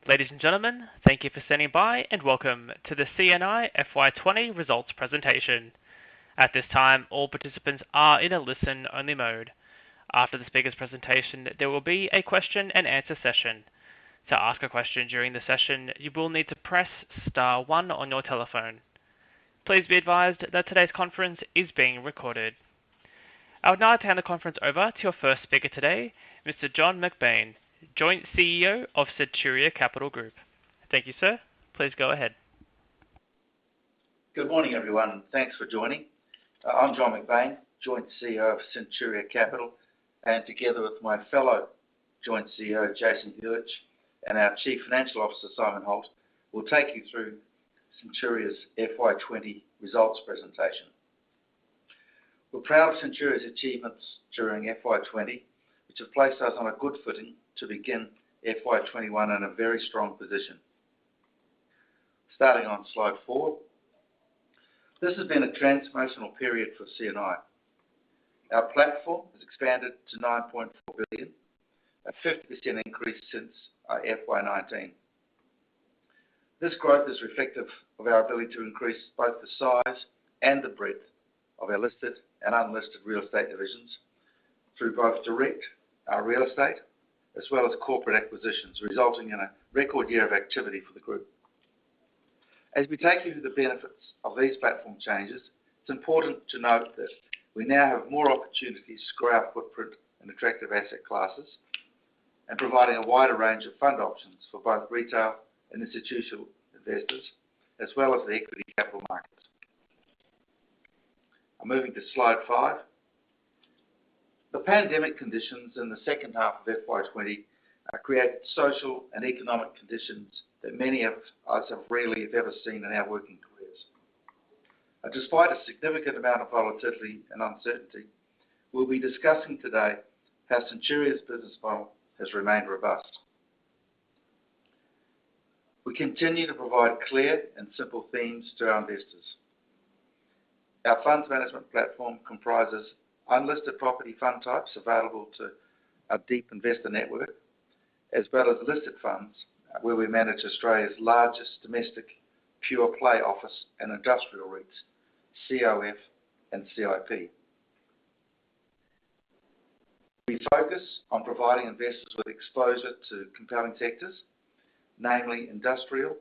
Ladies and gentlemen, thank you for standing by and welcome to the CNI FY20 results presentation. At this time, all participants are in a listen-only mode. After the speaker's presentation, there will be a question and answer session. To ask a question during the session, you will need to press star 1 on your telephone. Please be advised that today's conference is being recorded. I would now like to hand the conference over to your first speaker today, Mr. John McBain, Joint CEO of Centuria Capital Group. Thank you, sir. Please go ahead. Good morning, everyone. Thanks for joining. I'm John McBain, Joint CEO of Centuria Capital, and together with my fellow Joint CEO, Jason Hewich, and our Chief Financial Officer, Simon Holt, we'll take you through Centuria's FY20 results presentation. We're proud of Centuria's achievements during FY20, which have placed us on a good footing to begin FY21 in a very strong position. Starting on slide 4, this has been a transformational period for CNI. Our platform has expanded to 9.4 billion, a 50% increase since FY19. This growth is reflective of our ability to increase both the size and the breadth of our listed and unlisted real estate divisions through both direct real estate as well as corporate acquisitions, resulting in a record year of activity for the group. As we take you through the benefits of these platform changes, it's important to note that we now have more opportunities to grow our footprint in attractive asset classes and providing a wider range of fund options for both retail and institutional investors, as well as the equity capital markets. I'm moving to slide 5. The pandemic conditions in the second half of FY20 created social and economic conditions that many of us have rarely, if ever, seen in our working careers. Despite a significant amount of volatility and uncertainty, we'll be discussing today how Centuria's business model has remained robust. We continue to provide clear and simple themes to our investors. Our funds management platform comprises unlisted property fund types available to our deep investor network, as well as listed funds where we manage Australia's largest domestic pure play office and industrial REITs, COF and CIP. We focus on providing investors with exposure to compelling sectors, namely industrial,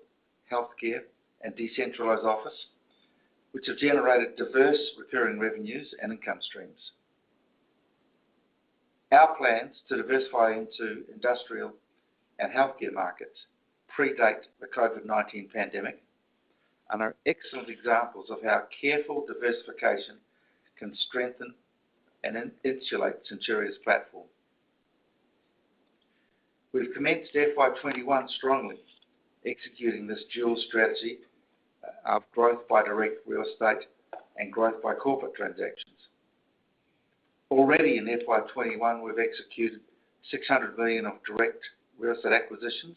healthcare and decentralised office, which have generated diverse recurring revenues and income streams. Our plans to diversify into industrial and healthcare markets predate the COVID-19 pandemic and are excellent examples of how careful diversification can strengthen and insulate Centuria's platform. We've commenced FY21 strongly, executing this dual strategy of growth by direct real estate and growth by corporate transactions. Already in FY21, we've executed 600 million of direct real estate acquisitions,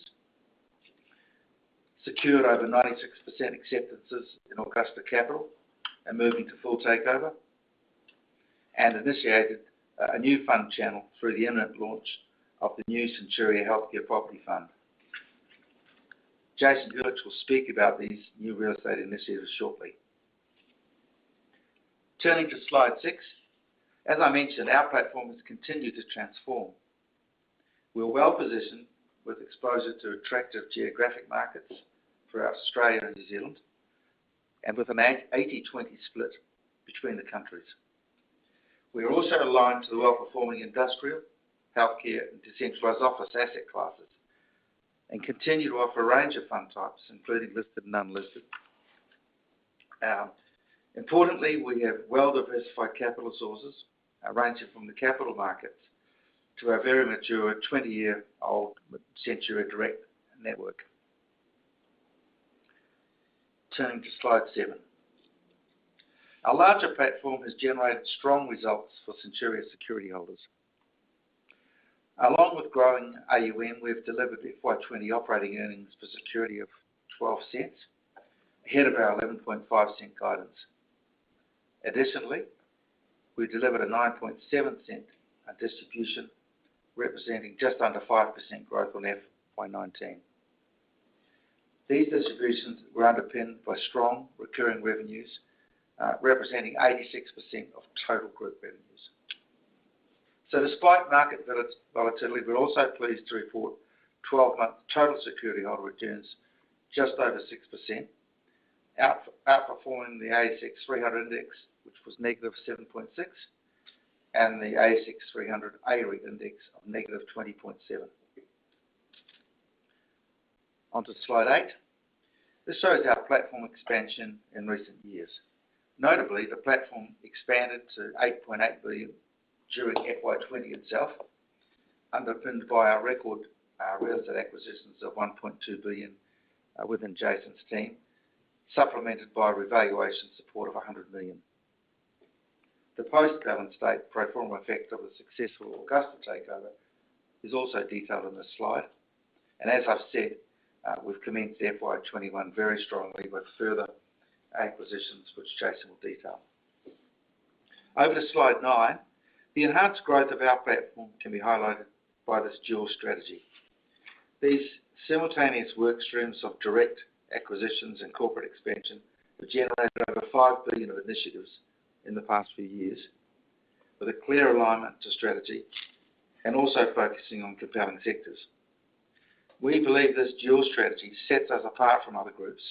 secured over 96% acceptances in Augusta Capital and moving to full takeover, and initiated a new fund channel through the imminent launch of the new Centuria Healthcare Property Fund. Jason Hewich will speak about these new real estate initiatives shortly. Turning to slide 6, as I mentioned, our platform has continued to transform. We're well positioned with exposure to attractive geographic markets throughout Australia and New Zealand, and with an 80-20 split between the countries. We are also aligned to the well-performing industrial, healthcare and decentralised office asset classes, and continue to offer a range of fund types, including listed and unlisted. Importantly, we have well-diversified capital sources, ranging from the capital markets to our very mature 20-year-old Centuria Direct network. Turning to slide 7. Our larger platform has generated strong results for Centuria security holders. Along with growing AUM, we've delivered FY20 operating earnings per security of 12 cents, ahead of our 11.5 cent guidance. Additionally, we delivered a 9.7 cent distribution, representing just under 5% growth on FY19. These distributions were underpinned by strong recurring revenues, representing 86% of total group revenues. So despite market volatility, we're also pleased to report 12-month total security holder returns just over 6%, outperforming the ASX 300 index, which was negative 7.6, and the ASX 300 A-REIT index of negative 20.7. On to slide 8. This shows our platform expansion in recent years. Notably, the platform expanded to 8.8 billion during FY20 itself, underpinned by our record real estate acquisitions of 1.2 billion within Jason's team, supplemented by revaluation support of 100 million. The post-balance date pro forma effect of the successful Augusta takeover is also detailed in this slide. And as I've said, we've commenced FY21 very strongly with further acquisitions, which Jason will detail. Over to slide 9. The enhanced growth of our platform can be highlighted by this dual strategy. These simultaneous work streams of direct acquisitions and corporate expansion have generated over 5 billion of initiatives in the past few years, with a clear alignment to strategy and also focusing on compelling sectors. We believe this dual strategy sets us apart from other groups,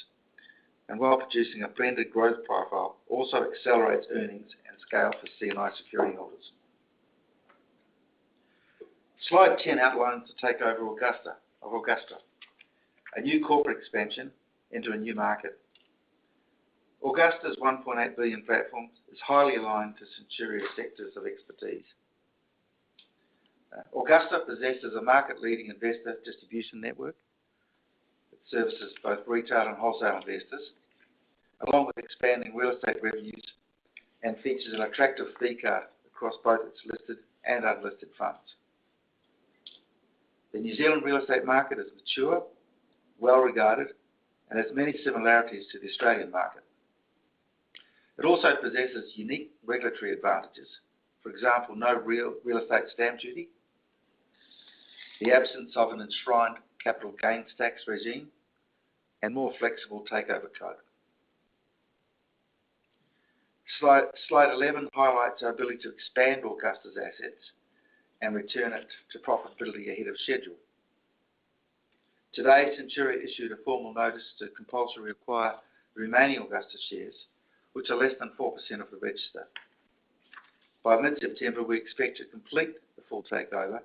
and while producing a blended growth profile, also accelerates earnings and scale for CNI security holders. Slide 10 outlines the takeover of Augusta, a new corporate expansion into a new market. Augusta's 1.8 billion platform is highly aligned to Centuria's sectors of expertise. Augusta possesses a market-leading investor distribution network that services both retail and wholesale investors, along with expanding real estate revenues, and features an attractive fee card across both its listed and unlisted funds. The New Zealand real estate market is mature, well regarded, and has many similarities to the Australian market. It also possesses unique regulatory advantages. For example, no real estate stamp duty, the absence of an enshrined capital gains tax regime, and more flexible takeover code. Slide 11 highlights our ability to expand Augusta's assets and return it to profitability ahead of schedule. Today, Centuria issued a formal notice to compulsory acquire the remaining Augusta shares, which are less than 4% of the register. By mid-September, we expect to complete the full takeover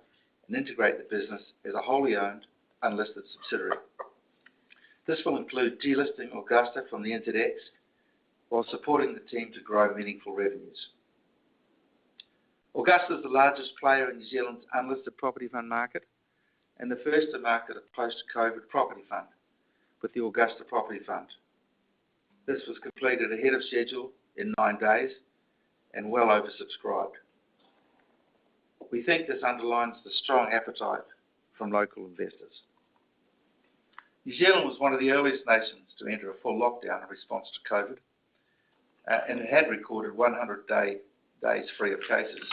and integrate the business as a wholly owned, unlisted subsidiary. This will include delisting Augusta from the NZX while supporting the team to grow meaningful revenues. Augusta is the largest player in New Zealand's unlisted property fund market and the first to market a post-COVID property fund with the Augusta Property Fund. This was completed ahead of schedule in 9 days and well oversubscribed. We think this underlines the strong appetite from local investors. New Zealand was one of the earliest nations to enter a full lockdown in response to COVID, and it had recorded 100 days free of cases.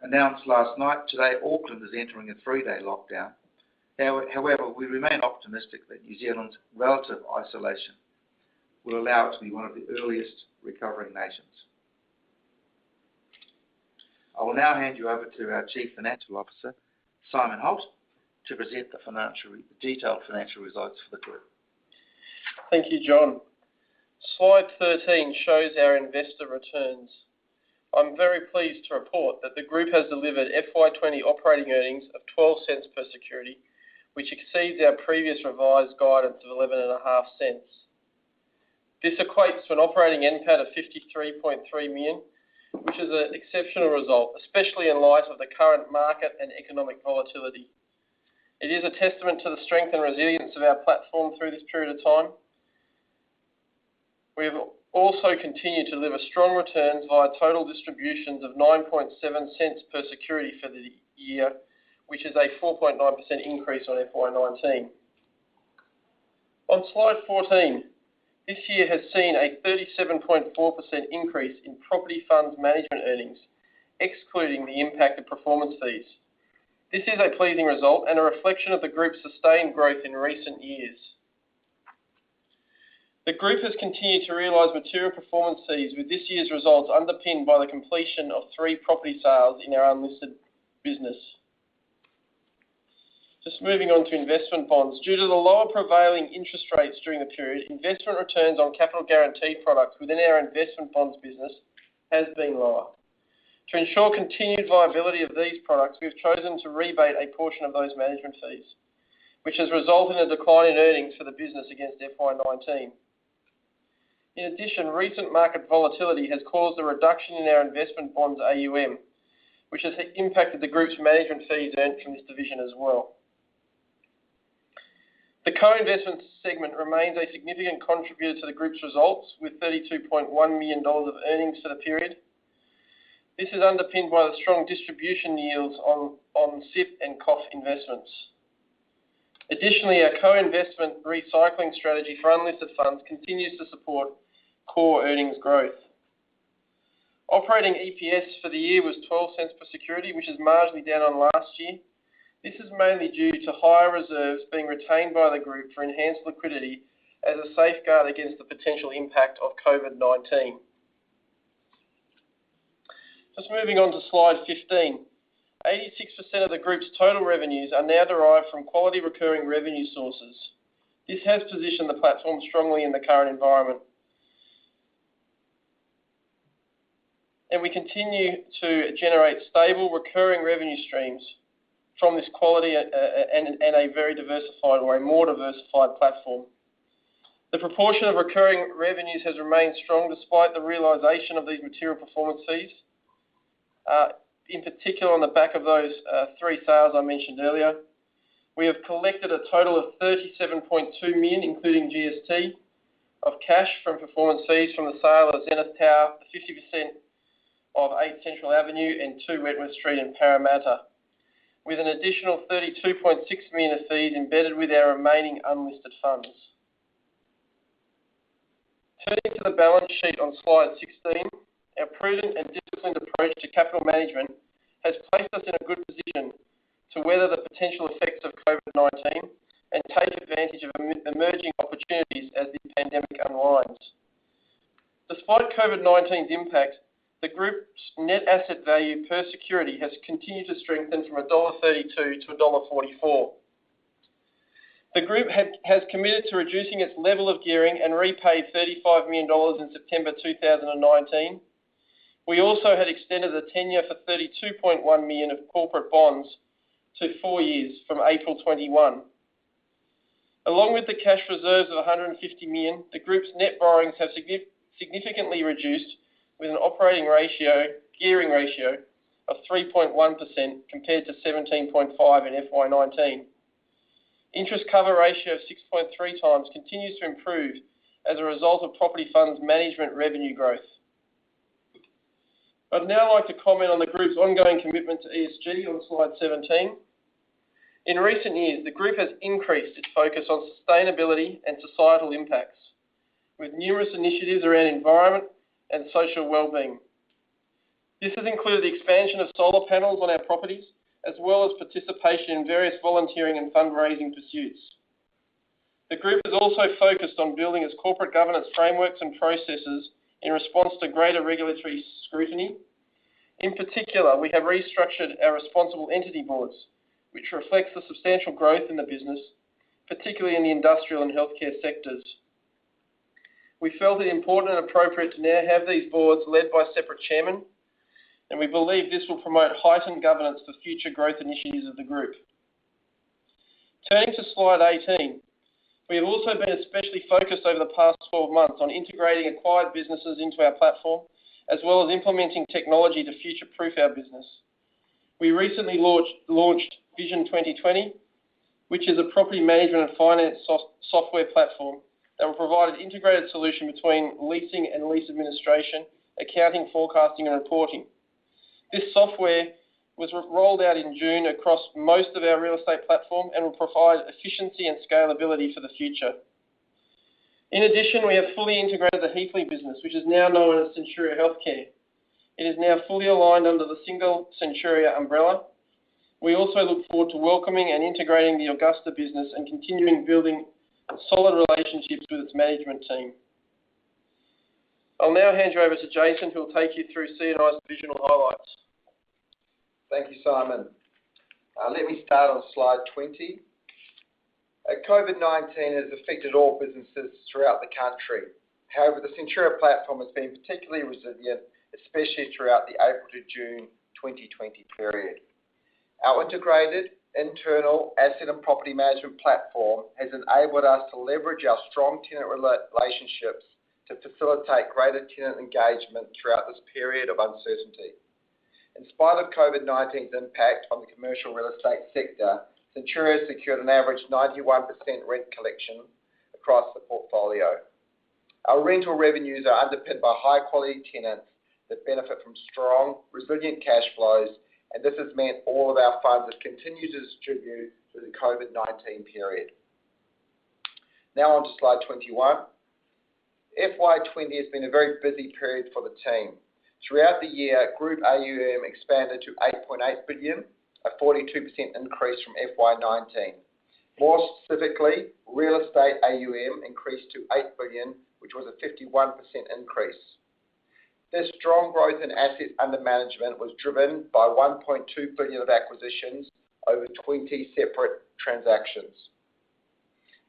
Announced last night, today Auckland is entering a 3-day lockdown. However, we remain optimistic that New Zealand's relative isolation will allow it to be one of the earliest recovering nations. I will now hand you over to our Chief Financial Officer, Simon Holt, to present the detailed financial results for the group. Thank you, John. Slide 13 shows our investor returns. I'm very pleased to report that the group has delivered FY20 operating earnings of 12 cents per security, which exceeds our previous revised guidance of 11.5 cents. This equates to an operating NPAT of 53.3 million, which is an exceptional result, especially in light of the current market and economic volatility. It is a testament to the strength and resilience of our platform through this period of time. We have also continued to deliver strong returns via total distributions of 9.7 cents per security for the year, which is a 4.9% increase on FY19. On slide 14, this year has seen a 37.4% increase in property funds management earnings, excluding the impact of performance fees. This is a pleasing result and a reflection of the group's sustained growth in recent years. The group has continued to realise material performance fees, with this year's results underpinned by the completion of 3 property sales in our unlisted business. Just moving on to investment bonds. Due to the lower prevailing interest rates during the period, investment returns on capital guaranteed products within our investment bonds business has been lower. To ensure continued viability of these products, we have chosen to rebate a portion of those management fees, which has resulted in a decline in earnings for the business against FY19. In addition, recent market volatility has caused a reduction in our investment bonds AUM, which has impacted the group's management fees earned from this division as well. The co-investment segment remains a significant contributor to the group's results, with $32.1 million of earnings for the period. This is underpinned by the strong distribution yields on SIP and COF investments. Additionally, our co-investment recycling strategy for unlisted funds continues to support core earnings growth. Operating EPS for the year was 12 cents per security, which is marginally down on last year. This is mainly due to higher reserves being retained by the group for enhanced liquidity as a safeguard against the potential impact of COVID-19. Just moving on to slide 15. 86% of the group's total revenues are now derived from quality recurring revenue sources. This has positioned the platform strongly in the current environment. And we continue to generate stable recurring revenue streams from this quality and a very diversified or a more diversified platform. The proportion of recurring revenues has remained strong despite the realisation of these material performance fees, in particular on the back of those 3 sales I mentioned earlier. We have collected a total of $37.2 million, including GST, of cash from performance fees from the sale of Zenith Tower, 50% of 8 Central Avenue and 2 Wentworth Street in Parramatta, with an additional $32.6 million of fees embedded with our remaining unlisted funds. Turning to the balance sheet on slide 16, our prudent and disciplined approach to capital management has placed us in a good position to weather the potential effects of COVID-19 and take advantage of emerging opportunities as the pandemic unwinds. Despite COVID-19's impact, the group's net asset value per security has continued to strengthen from $1.32 to $1.44. The group has committed to reducing its level of gearing and repaid $35 million in September 2019. We also had extended the tenure for $32.1 million of corporate bonds to 4 years from April 21. Along with the cash reserves of $150 million, the group's net borrowings have significantly reduced, with an gearing ratio of 3.1% compared to 17.5% in FY19. Interest cover ratio of 6.3 times continues to improve as a result of property funds management revenue growth. I'd now like to comment on the group's ongoing commitment to ESG on slide 17. In recent years, the group has increased its focus on sustainability and societal impacts, with numerous initiatives around environment and social wellbeing. This has included the expansion of solar panels on our properties, as well as participation in various volunteering and fundraising pursuits. The group is also focused on building its corporate governance frameworks and processes in response to greater regulatory scrutiny. In particular, we have restructured our responsible entity boards, which reflects the substantial growth in the business, particularly in the industrial and healthcare sectors. We felt it important and appropriate to now have these boards led by separate chairmen, and we believe this will promote heightened governance for future growth initiatives of the group. Turning to slide 18, we have also been especially focused over the past 12 months on integrating acquired businesses into our platform, as well as implementing technology to future-proof our business. We recently launched Vision 2020, which is a property management and finance software platform that will provide an integrated solution between leasing and lease administration, accounting, forecasting and reporting. This software was rolled out in June across most of our real estate platform and will provide efficiency and scalability for the future. In addition, we have fully integrated the Heathley business, which is now known as Centuria Healthcare. It is now fully aligned under the single Centuria umbrella, We also look forward to welcoming and integrating the Augusta business and continuing building solid relationships with its management team. I'll now hand you over to Jason, who will take you through CNI's divisional highlights. Thank you, Simon. Let me start on slide 20. COVID-19 has affected all businesses throughout the country. However, the Centuria platform has been particularly resilient, especially throughout the April to June 2020 period. Our integrated internal asset and property management platform has enabled us to leverage our strong tenant relationships to facilitate greater tenant engagement throughout this period of uncertainty. In spite of COVID-19's impact on the commercial real estate sector, Centuria has secured an average 91% rent collection across the portfolio. Our rental revenues are underpinned by high-quality tenants that benefit from strong, resilient cash flows, and this has meant all of our funds have continued to distribute through the COVID-19 period. Now on to slide 21. FY20 has been a very busy period for the team. Throughout the year, Group AUM expanded to 8.8 billion, a 42% increase from FY19. More specifically, real estate AUM increased to 8 billion, which was a 51% increase. This strong growth in assets under management was driven by 1.2 billion of acquisitions over 20 separate transactions.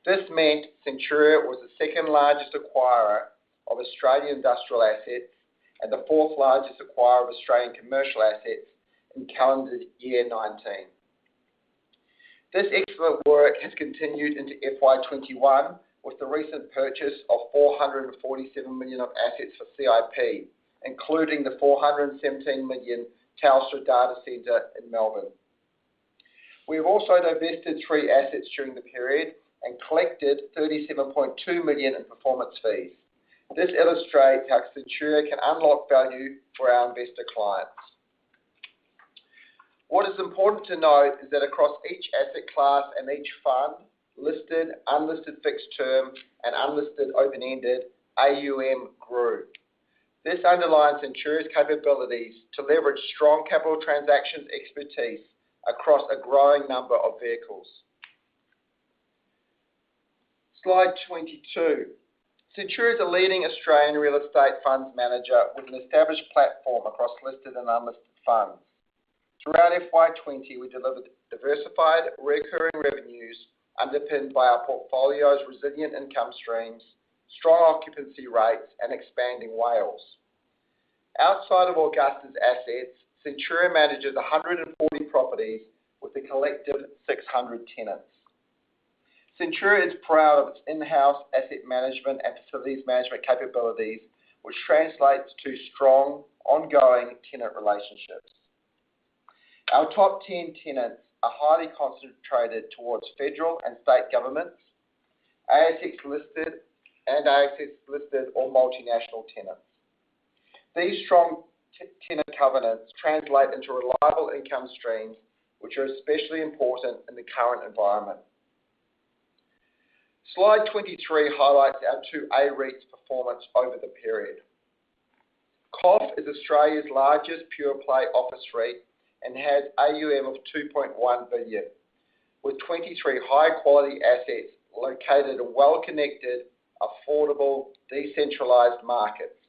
This meant Centuria was the second largest acquirer of Australian industrial assets and the fourth largest acquirer of Australian commercial assets in calendar year 19. This excellent work has continued into FY21 with the recent purchase of 447 million of assets for CIP, including the 417 million Telstra data centre in Melbourne. We have also divested 3 assets during the period and collected 37.2 million in performance fees. This illustrates how Centuria can unlock value for our investor clients. What is important to note is that across each asset class and each fund, listed, unlisted fixed term, and unlisted open-ended, AUM grew. This underlines Centuria's capabilities to leverage strong capital transactions expertise across a growing number of vehicles. Slide 22. Centuria is a leading Australian real estate funds manager with an established platform across listed and unlisted funds. Throughout FY20, we delivered diversified, recurring revenues underpinned by our portfolio's resilient income streams, strong occupancy rates, and expanding WALEs. Outside of Augusta's assets, Centuria manages 140 properties with a collective 600 tenants. Centuria is proud of its in-house asset management and facilities management capabilities, which translates to strong, ongoing tenant relationships. Our top 10 tenants are highly concentrated towards federal and state governments, ASX listed and ASX listed or multinational tenants. These strong tenant covenants translate into reliable income streams, which are especially important in the current environment. Slide 23 highlights our 2 A-REITs performance over the period. COF is Australia's largest pure-play office REIT and has AUM of 2.1 billion, with 23 high-quality assets located in well-connected, affordable, decentralised markets.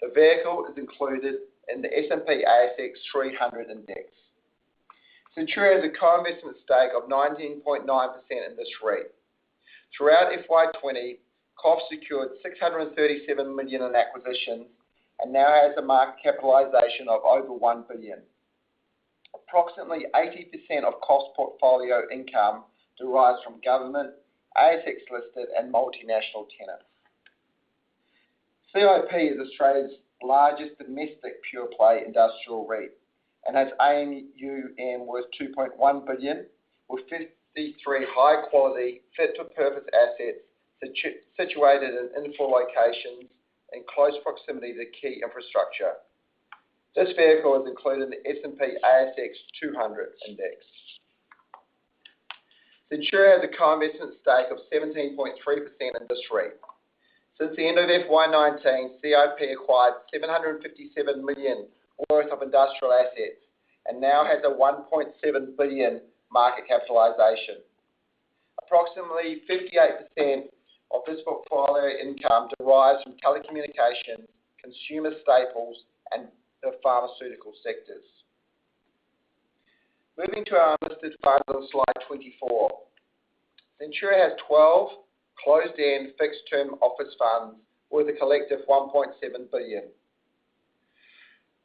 The vehicle is included in the S&P ASX 300 index. Centuria has a co-investment stake of 19.9% in this REIT. Throughout FY20, COF secured 637 million in acquisitions and now has a market capitalisation of over 1 billion. Approximately 80% of COF's portfolio income derives from government, ASX listed and multinational tenants. CIP is Australia's largest domestic pure-play industrial REIT and has AUM worth 2.1 billion, with 53 high-quality, fit-for-purpose assets situated in infill locations in close proximity to key infrastructure. This vehicle is included in the S&P ASX 200 index. Centuria has a co-investment stake of 17.3% in this REIT. Since the end of FY19, CIP acquired 757 million worth of industrial assets and now has a 1.7 billion market capitalisation. Approximately 58% of this portfolio income derives from telecommunications, consumer staples, and the pharmaceutical sectors. Moving to our unlisted funds on slide 24. Centuria has 12 closed-end fixed-term office funds worth a collective 1.7 billion.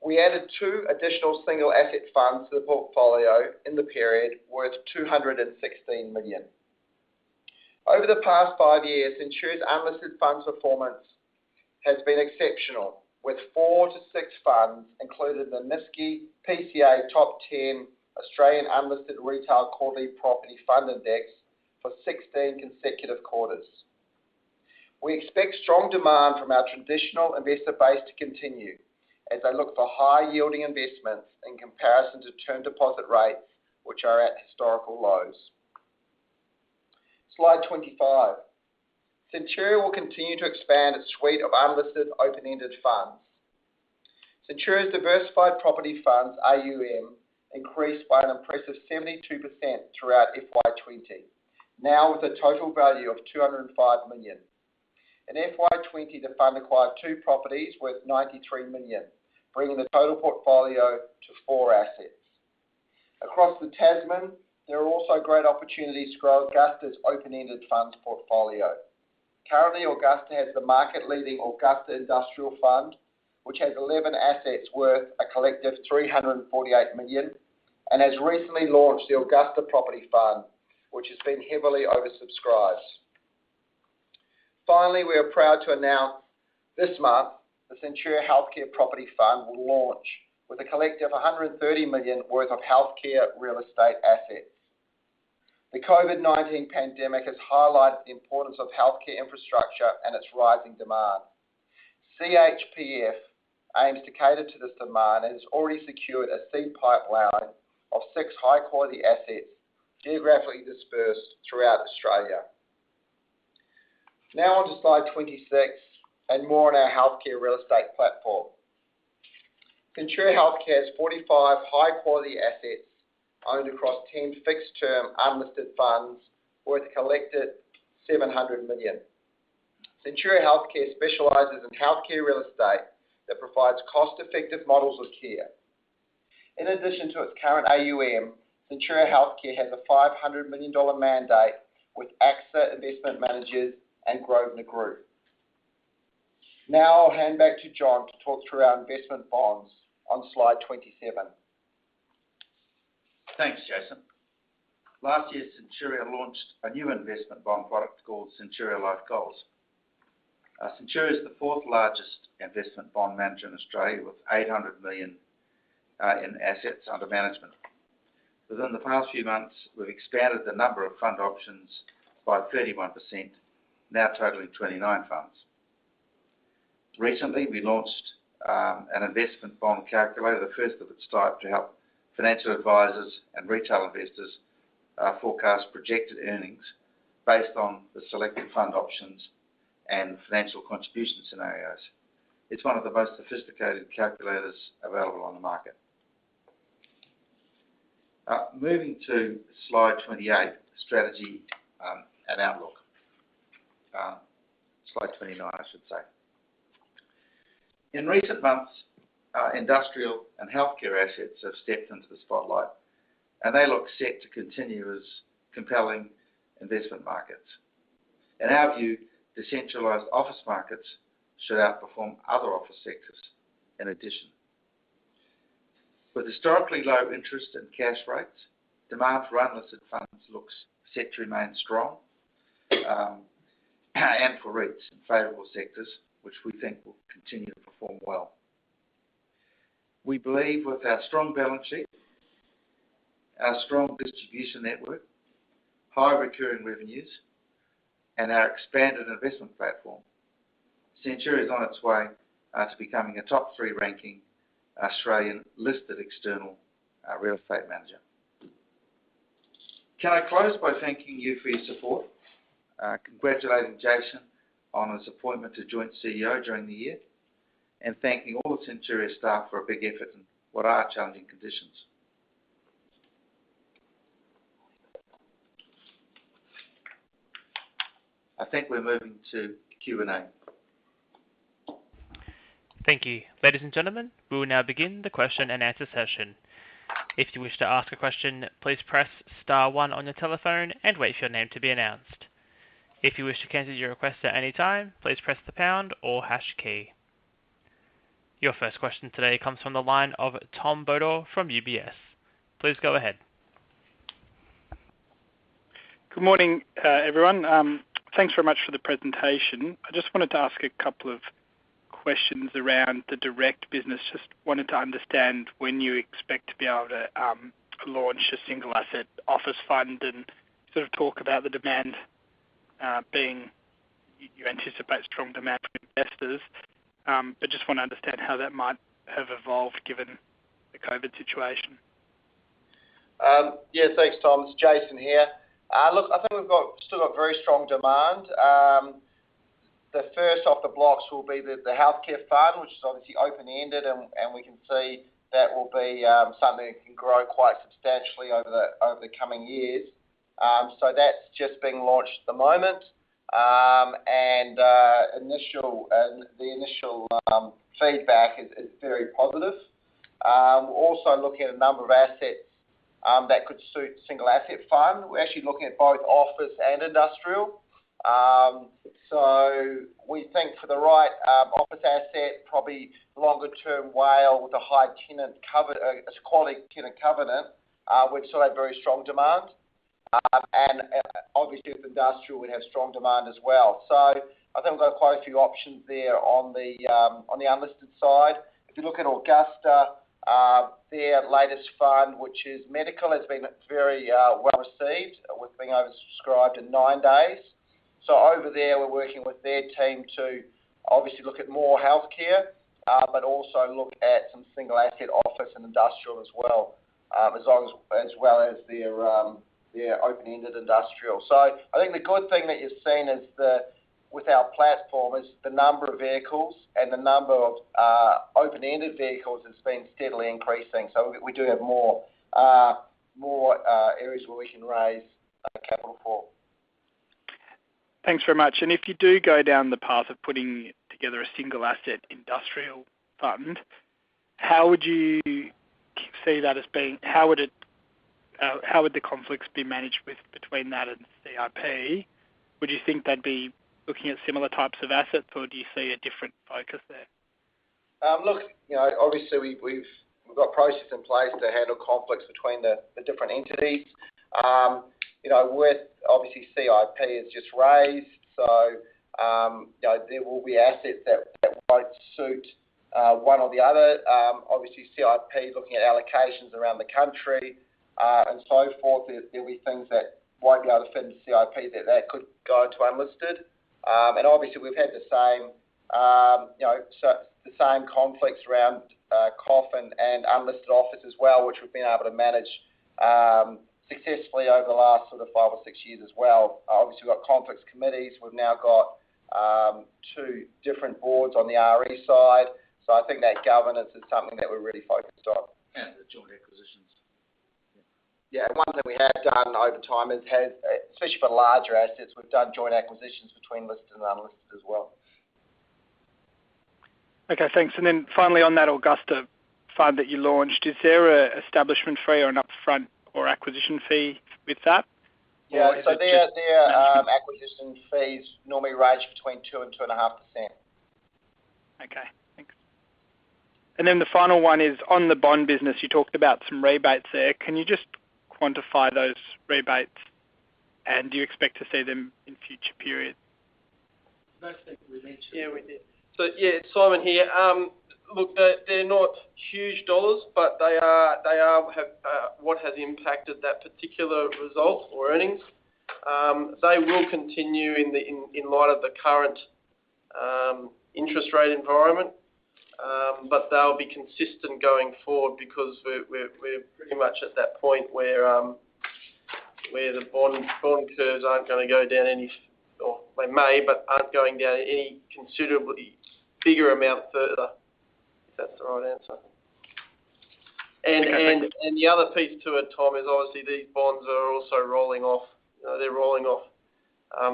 We added 2 additional single asset funds to the portfolio in the period worth 216 million. Over the past 5 years, Centuria's unlisted funds performance has been exceptional, with 4 to 6 funds included in the MSCI PCA Top 10 Australian Unlisted Retail Quarterly Property Fund Index for 16 consecutive quarters. We expect strong demand from our traditional investor base to continue as they look for high-yielding investments in comparison to term deposit rates, which are at historical lows. Slide 25. Centuria will continue to expand its suite of unlisted open-ended funds. Centuria's diversified property funds, AUM, increased by an impressive 72% throughout FY20, now with a total value of 205 million. In FY20, the fund acquired 2 properties worth 93 million, bringing the total portfolio to 4 assets. Across the Tasman, there are also great opportunities to grow Augusta's open-ended funds portfolio. Currently, Augusta has the market-leading Augusta Industrial Fund, which has 11 assets worth a collective 348 million, and has recently launched the Augusta Property Fund, which has been heavily oversubscribed. Finally, we are proud to announce this month the Centuria Healthcare Property Fund will launch with a collective 130 million worth of healthcare real estate assets. The COVID-19 pandemic has highlighted the importance of healthcare infrastructure and its rising demand. CHPF aims to cater to this demand and has already secured a seed pipeline of 6 high-quality assets geographically dispersed throughout Australia. Now on to slide 26 and more on our healthcare real estate platform. Centuria Healthcare has 45 high-quality assets owned across 10 fixed-term unlisted funds worth a collected 700 million. Centuria Healthcare specialises in healthcare real estate that provides cost-effective models of care. In addition to its current AUM, Centuria Healthcare has a $500 million mandate with AXA Investment Managers and Grosvenor Group. Now I'll hand back to John to talk through our investment bonds on slide 27. Thanks, Jason. Last year, Centuria launched a new investment bond product called Centuria Life Goals. Centuria is the 4th largest investment bond manager in Australia with 800 million in assets under management. Within the past few months, we've expanded the number of fund options by 31%, now totaling 29 funds. Recently, we launched an investment bond calculator, the first of its type, to help financial advisors and retail investors forecast projected earnings based on the selected fund options and financial contribution scenarios. It's one of the most sophisticated calculators available on the market. Moving to slide 28, strategy and outlook. Slide 29, I should say. In recent months, industrial and healthcare assets have stepped into the spotlight, and they look set to continue as compelling investment markets. In our view, decentralised office markets should outperform other office sectors in addition. With historically low interest and cash rates, demand for unlisted funds looks set to remain strong, and for REITs in favourable sectors, which we think will continue to perform well. We believe with our strong balance sheet, our strong distribution network, high recurring revenues, and our expanded investment platform, Centuria is on its way to becoming a top 3 ranking Australian listed external real estate manager. Can I close by thanking you for your support, congratulating Jason on his appointment to Joint CEO during the year, and thanking all the Centuria staff for a big effort in what are challenging conditions. I think we're moving to Q&A. Thank you. Ladies and gentlemen, we will now begin the question and answer session. If you wish to ask a question, please press star 1 on your telephone and wait for your name to be announced. If you wish to cancel your request at any time, please press the pound or hash key. Your first question today comes from the line of Tom Bodor from UBS. Please go ahead. Good morning, everyone. Thanks very much for the presentation. I just wanted to ask a couple of questions around the direct business. Just wanted to understand when you expect to be able to launch a single asset office fund and sort of talk about the demand being, you anticipate strong demand from investors, but just want to understand how that might have evolved given the COVID situation. Yeah, thanks, Tom. It's Jason here. Look, I think we've still got very strong demand. The first off the blocks will be the healthcare fund, which is obviously open-ended, and we can see that will be something that can grow quite substantially over the coming years. So that's just being launched at the moment, and the initial feedback is very positive. We're also looking at a number of assets that could suit single asset fund. We're actually looking at both office and industrial. So we think for the right office asset, probably longer term WALE with a high tenant cover, quality tenant covenant, would still have very strong demand. And obviously with industrial, we'd have strong demand as well. So I think we've got quite a few options there on the unlisted side. If you look at Augusta, their latest fund, which is medical, has been very well received, with being oversubscribed in 9 days. So over there, we're working with their team to obviously look at more healthcare, but also look at some single asset office and industrial as well, as well as their open-ended industrial. So I think the good thing that you've seen is with our platform is the number of vehicles and the number of open-ended vehicles has been steadily increasing. So we do have more areas where we can raise capital for. Thanks very much. And if you do go down the path of putting together a single asset industrial fund, how would you see that as being? How would the conflicts be managed between that and CIP? Would you think they'd be looking at similar types of assets, or do you see a different focus there? Look, obviously we've got processes in place to handle conflicts between the different entities. With obviously CIP is just raised, so there will be assets that won't suit one or the other. Obviously CIP looking at allocations around the country and so forth. There'll be things that won't be able to fit into CIP that could go into unlisted. And obviously we've had the same, the same conflicts around coffin and unlisted office as well, which we've been able to manage successfully over the last sort of 5 or 6 years as well. Obviously we've got conflicts committees. We've now got 2 different boards on the RE side. So I think that governance is something that we're really focused on. And the joint acquisitions. Yeah, one thing we have done over time is especially for larger assets, we've done joint acquisitions between listed and unlisted as well. Okay, thanks. And then finally on that Augusta fund that you launched, is there a establishment fee or an upfront or acquisition fee with that? Yeah, so their acquisition fees normally range between 2 and 2.5%. Okay, thanks. And then the final one is on the bond business. You talked about some rebates there. Can you just quantify those rebates, and do you expect to see them in future periods? I think we mentioned. Yeah, we did. So yeah, Simon here. Look, they're not huge dollars, but they are what has impacted that particular result or earnings. They will continue in light of the current interest rate environment, but they'll be consistent going forward because we're pretty much at that point where the bond curves aren't going to go down any, or they may, but aren't going down any considerably bigger amount further. If that's the right answer. And the other piece to it, Tom, is obviously these bonds are also rolling off. They're rolling off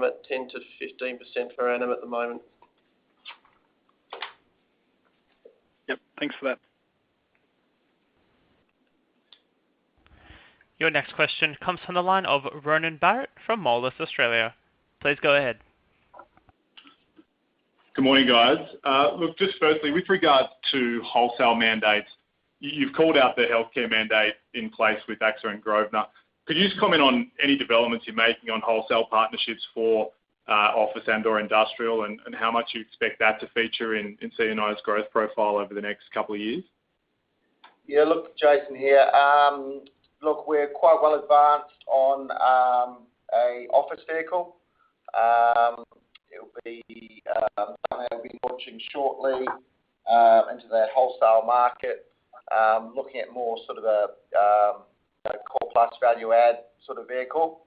at 10 to 15% per annum at the moment. Yep, thanks for that. Your next question comes from the line of Ronan Barrett from Moelis Australia. Please go ahead. Good morning, guys. Look, just firstly, with regards to wholesale mandates, you've called out the healthcare mandate in place with AXA and Grosvenor. Could you just comment on any developments you're making on wholesale partnerships for office and or industrial, and how much you expect that to feature in CNI's growth profile over the next couple of years? Yeah, look, Jason here. Look, we're quite well advanced on a office vehicle. It'll be something we'll be launching shortly into that wholesale market, looking at more sort of a core plus value add sort of vehicle,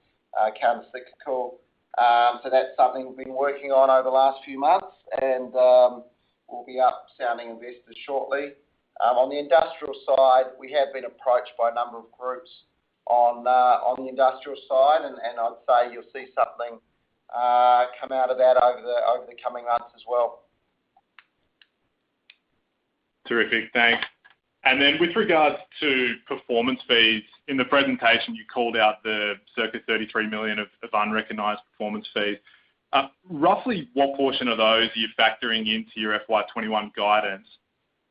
counter-cyclical. So that's something we've been working on over the last few months, and we'll be up sounding investors shortly. On the industrial side, we have been approached by a number of groups on the industrial side, and I'd say you'll see something come out of that over the coming months as well. Terrific, thanks. And then with regards to performance fees, in the presentation you called out the circa 33 million of unrecognised performance fees. Roughly what portion of those are you factoring into your FY21 guidance?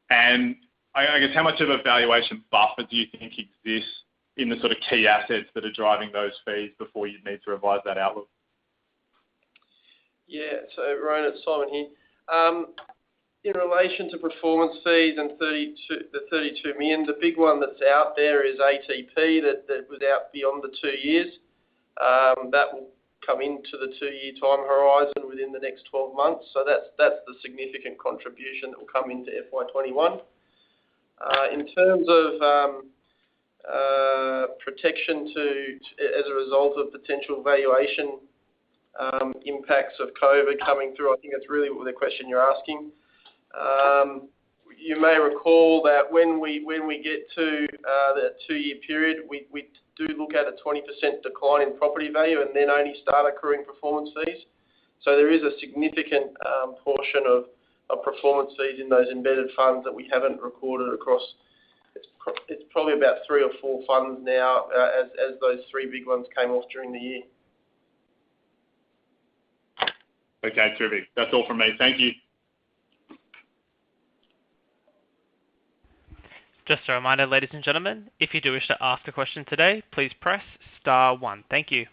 And I guess how much of a valuation buffer do you think exists in the sort of key assets that are driving those fees before you need to revise that outlook? Yeah, so Ronan, it's Simon here. In relation to performance fees and the 32 million, the big one that's out there is ATP that was out beyond the 2 years. That will come into the 2-year time horizon within the next 12 months. So that's the significant contribution that will come into FY21. In terms of protection as a result of potential valuation impacts of COVID coming through, I think that's really the question you're asking. You may recall that when we get to that 2-year period, we do look at a 20% decline in property value and then only start accruing performance fees. So there is a significant portion of performance fees in those embedded funds that we haven't recorded across. It's probably about 3 or 4 funds now, as those 3 big ones came off during the year. Okay, terrific. That's all from me. Thank you. Just a reminder, ladies and gentlemen, if you do wish to ask a question today, please press star 1. Thank you.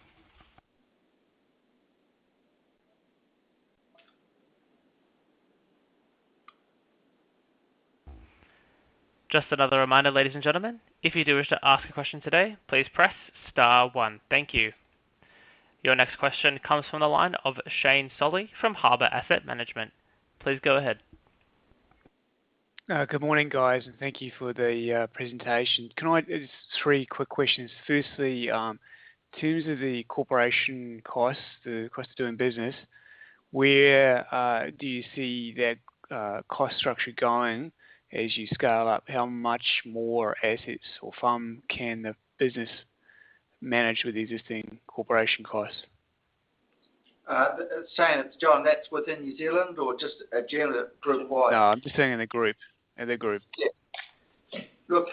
Just another reminder, ladies and gentlemen, if you do wish to ask a question today, please press star 1. Thank you. Your next question comes from the line of Shane Solly from Harbour Asset Management. Please go ahead. Good morning, guys, and thank you for the presentation. Just 3 quick questions. Firstly, in terms of the corporation costs, the cost of doing business, where do you see that cost structure going as you scale up? How much more assets or FUM can the business manage with the existing corporation costs? Shane, it's John. That's within New Zealand or just a general group wide? No, I'm just saying in the group. Yeah. Look,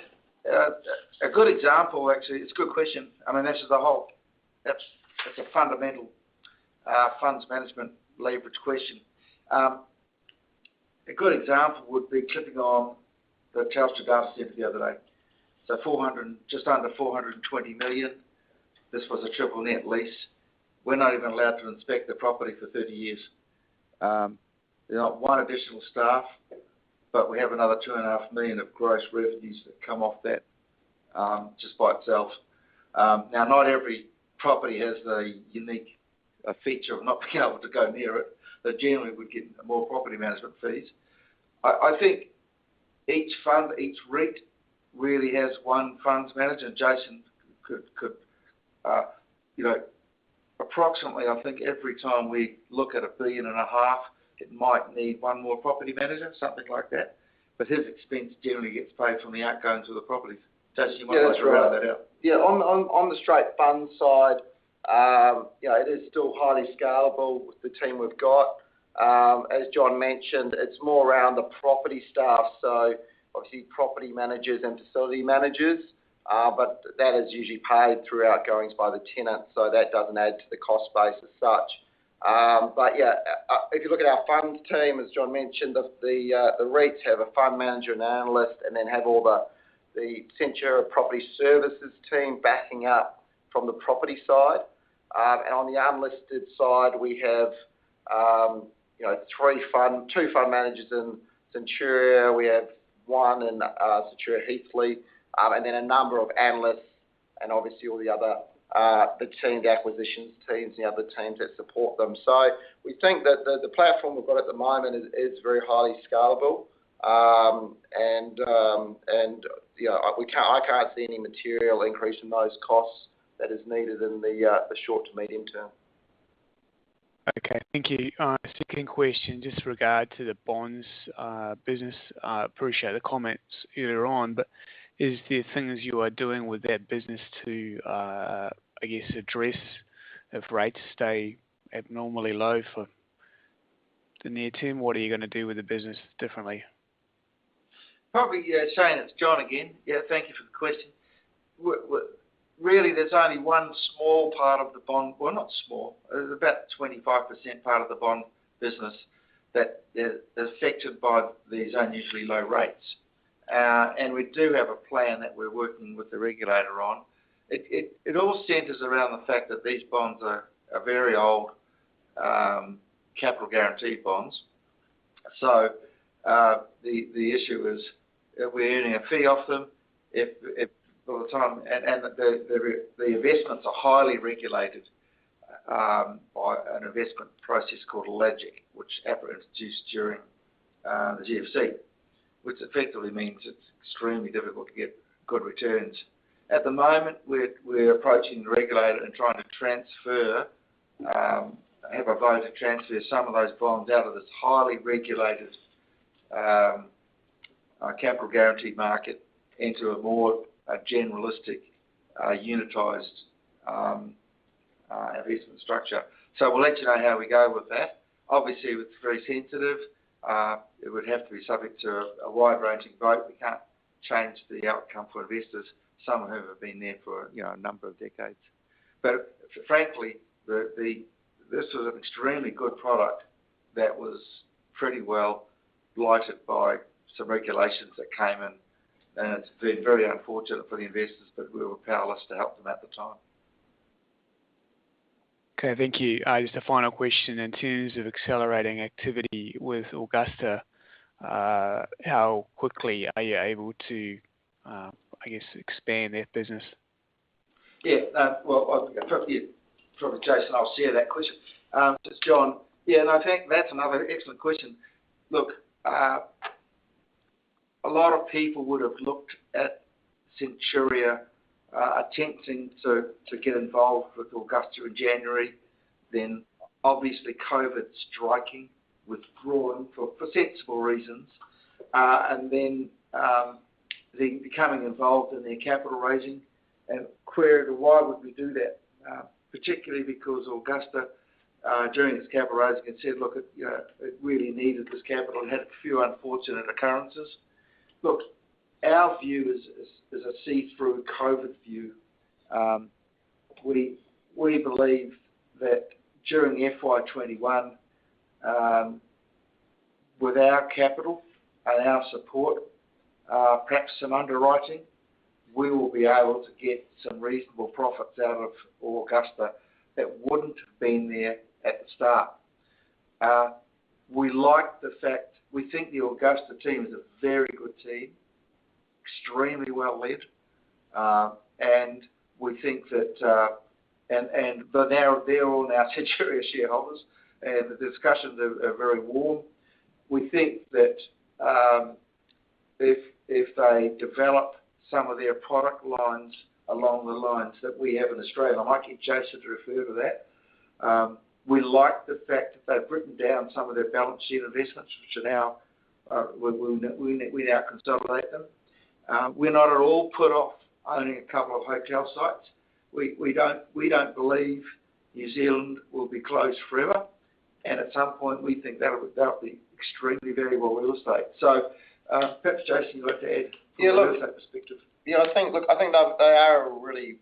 a good example, actually, it's a good question. I mean, that's a fundamental funds management leverage question. A good example would be clipping on the Telstra data centre the other day. So just under 420 million. This was a triple net lease. We're not even allowed to inspect the property for 30 years. There's not one additional staff, but we have another 2.5 million of gross revenues that come off that just by itself. Now, not every property has the unique feature of not being able to go near it, but generally we get more property management fees. I think each fund, each REIT really has one funds manager, and Jason could approximately, I think every time we look at $1.5 billion, it might need one more property manager, something like that. But his expense generally gets paid from the outgoings of the properties. Jason, you might like to round that out. Yeah, on the straight fund side, It is still highly scalable with the team we've got. As John mentioned, it's more around the property staff, so obviously property managers and facility managers, but that is usually paid through outgoings by the tenant, so that doesn't add to the cost base as such. If you look at our funds team, as John mentioned, the REITs have a fund manager and analyst, and then have all the Centura Property Services team backing up from the property side. And on the unlisted side, we have two fund managers in Centura. We have one in Centura Heathley, and then a number of analysts, and obviously all the other the acquisitions teams, and the other teams that support them. So we think that the platform we've got at the moment is very highly scalable, I can't see any material increase in those costs that is needed in the short to medium term. Okay, thank you. Second question, just regard to the bonds business. I appreciate the comments earlier on, but is there things you are doing with that business to, address if rates stay abnormally low for the near term? What are you going to do with the business differently? Probably, Shane, it's John again. Yeah, thank you for the question. Really, there's only one small part of the bond, well, not small, there's about 25% part of the bond business that is affected by these unusually low rates. And we do have a plan that we're working with the regulator on. It all centres around the fact that these bonds are very old capital guarantee bonds. So the issue is we're earning a fee off them if all the time, and the investments are highly regulated by an investment process called Logic, which APRA introduced during the GFC, which effectively means it's extremely difficult to get good returns. At the moment, we're approaching the regulator and trying to transfer, have a vote to transfer some of those bonds out of this highly regulated capital guarantee market into a more generalistic, unitised investment structure. So we'll let you know how we go with that. Obviously, it's very sensitive. It would have to be subject to a wide-ranging vote. We can't change the outcome for investors, some of whom have been there for a number of decades. But frankly, this was an extremely good product that was pretty well blighted by some regulations that came in, and it's been very unfortunate for the investors, but we were powerless to help them at the time. Okay, thank you. Just a final question. In terms of accelerating activity with Augusta, how quickly are you able to, expand that business? Yeah, probably Jason, I'll share that question. It's John. Yeah, and I think that's another excellent question. Look, a lot of people would have looked at Centuria attempting to get involved with Augusta in January, then obviously COVID striking, withdrawing for sensible reasons, and then becoming involved in their capital raising, and queried why would we do that, particularly because Augusta during its capital raising had said, look, it really needed this capital. It had a few unfortunate occurrences. Look, our view is a see-through COVID view. We believe that during FY21, with our capital and our support, perhaps some underwriting, we will be able to get some reasonable profits out of Augusta that wouldn't have been there at the start. We like the fact, we think the Augusta team is a very good team, extremely well led, and we think that, but they're all now Centuria shareholders, and the discussions are very warm. We think that if they develop some of their product lines along the lines that we have in Australia, I might get Jason to refer to that. We like the fact that they've written down some of their balance sheet investments, which are now, we now consolidate them. We're not at all put off owning a couple of hotel sites. we don't believe New Zealand will be closed forever, and at some point we think that'll be extremely valuable real estate. So perhaps Jason, you'd like to add from a real estate perspective. Yeah, I think they are a really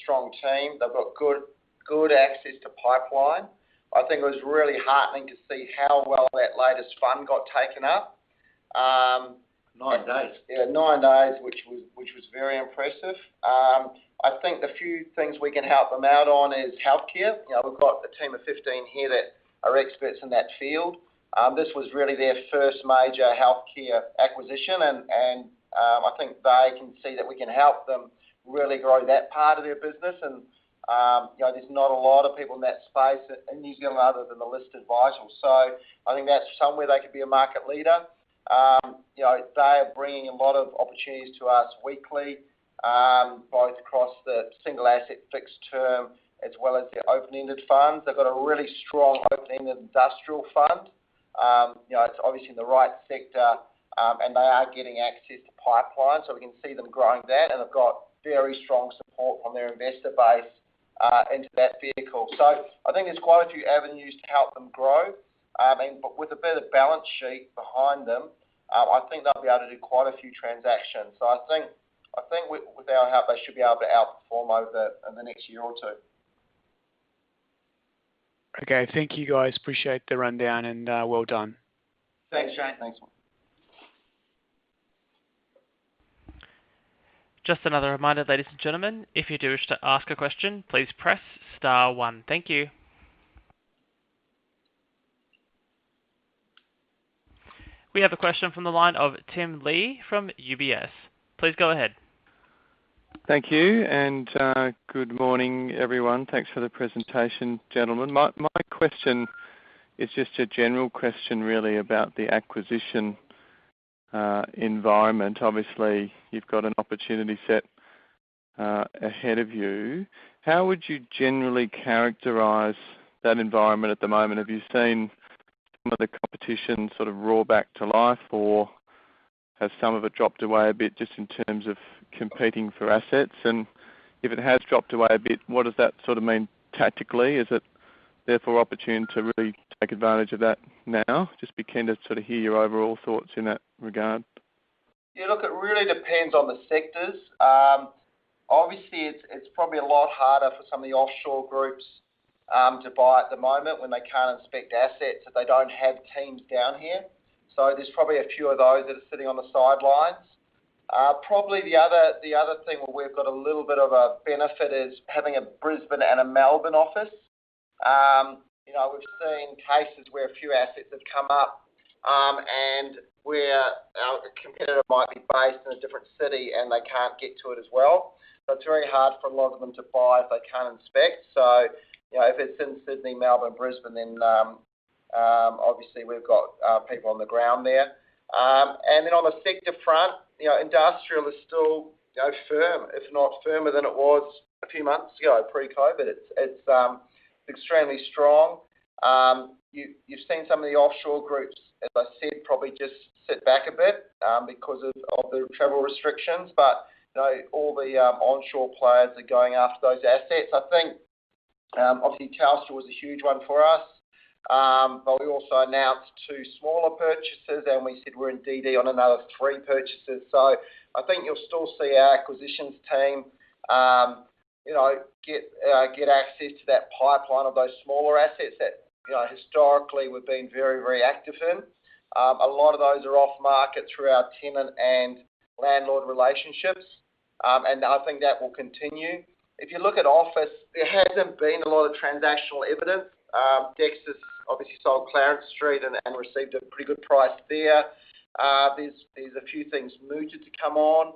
strong team. They've got good access to pipeline. I think it was really heartening to see how well that latest fund got taken up. 9 days. Yeah, 9 days, which was very impressive. I think the few things we can help them out on is healthcare. We've got a team of 15 here that are experts in that field. This was really their first major healthcare acquisition, and I think they can see that we can help them really grow that part of their business. And there's not a lot of people in that space in New Zealand other than the listed Vital. So I think that's somewhere they could be a market leader. They are bringing a lot of opportunities to us weekly, both across the single asset fixed term as well as the open-ended funds. They've got a really strong open-ended industrial fund. It's obviously in the right sector, and they are getting access to pipeline, so we can see them growing that, and they've got very strong support from their investor base into that vehicle. So I think there's quite a few avenues to help them grow, but with a better balance sheet behind them, I think they'll be able to do quite a few transactions. So I think with our help, they should be able to outperform over the next year or two. Okay, thank you guys. Appreciate the rundown and well done. Thanks, Shane. Thanks. Just another reminder, ladies and gentlemen, if you do wish to ask a question, please press star 1. Thank you. We have a question from the line of Tim Lee from UBS. Please go ahead. Thank you, and good morning, everyone. Thanks for the presentation, gentlemen. My question is just a general question, really, about the acquisition environment. Obviously, you've got an opportunity set ahead of you. How would you generally characterise that environment at the moment? Have you seen some of the competition sort of roar back to life, or has some of it dropped away a bit just in terms of competing for assets? And if it has dropped away a bit, what does that sort of mean tactically? Is it therefore opportune to really take advantage of that now? Just be keen to sort of hear your overall thoughts in that regard. Yeah, look, it really depends on the sectors. Obviously, it's probably a lot harder for some of the offshore groups to buy at the moment when they can't inspect assets if they don't have teams down here. So there's probably a few of those that are sitting on the sidelines. Probably the other thing where we've got a little bit of a benefit is having a Brisbane and a Melbourne office. We've seen cases where a few assets have come up and where our competitor might be based in a different city and they can't get to it as well. So it's very hard for a lot of them to buy if they can't inspect. So, if it's in Sydney, Melbourne, Brisbane, then obviously we've got people on the ground there. And then on the sector front, industrial is still firm, if not firmer than it was a few months ago, pre-COVID. It's extremely strong. You've seen some of the offshore groups, as I said, probably just sit back a bit because of the travel restrictions, but all the onshore players are going after those assets. I think obviously Telstra was a huge one for us. But we also announced 2 smaller purchases, and we said we're in DD on another 3 purchases. So I think you'll still see our acquisitions team, get access to that pipeline of those smaller assets that historically we've been very, very active in. A lot of those are off market through our tenant and landlord relationships, and I think that will continue. If you look at office, there hasn't been a lot of transactional evidence. Dexter's obviously sold Clarence Street and received a pretty good price there. There's a few things mooted to come on.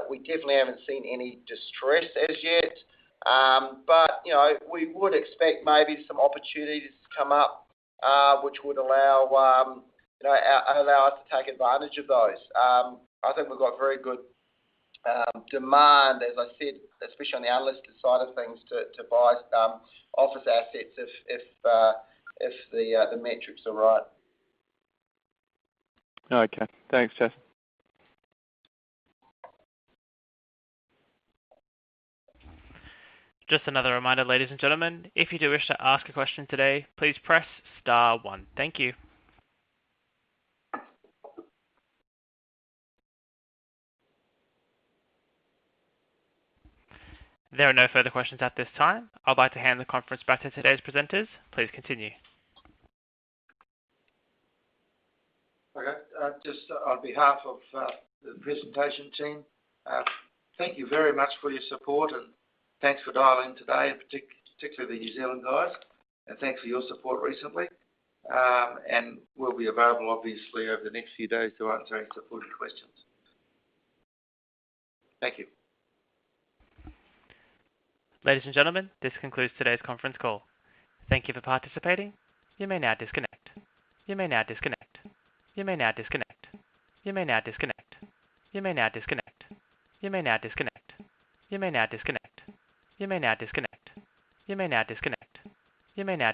We definitely haven't seen any distress as yet. But we would expect maybe some opportunities to come up, which would allow us to take advantage of those. I think we've got very good demand, as I said, especially on the unlisted side of things, to buy office assets if the metrics are right. Okay, thanks, Jason. Just another reminder, ladies and gentlemen, if you do wish to ask a question today, please press star 1. Thank you. There are no further questions at this time. I'd like to hand the conference back to today's presenters. Please continue. Okay. Just on behalf of the presentation team, thank you very much for your support, and thanks for dialing in today, and particularly the New Zealand guys, and thanks for your support recently. And we'll be available, obviously, over the next few days to answer any supporting questions. Thank you. Ladies and gentlemen, this concludes today's conference call. Thank you for participating. You may now disconnect. You may now disconnect. You may now disconnect. You may now disconnect. You may now disconnect. You may now disconnect. You may now disconnect. You may now disconnect. You may now disconnect. You may now disconnect.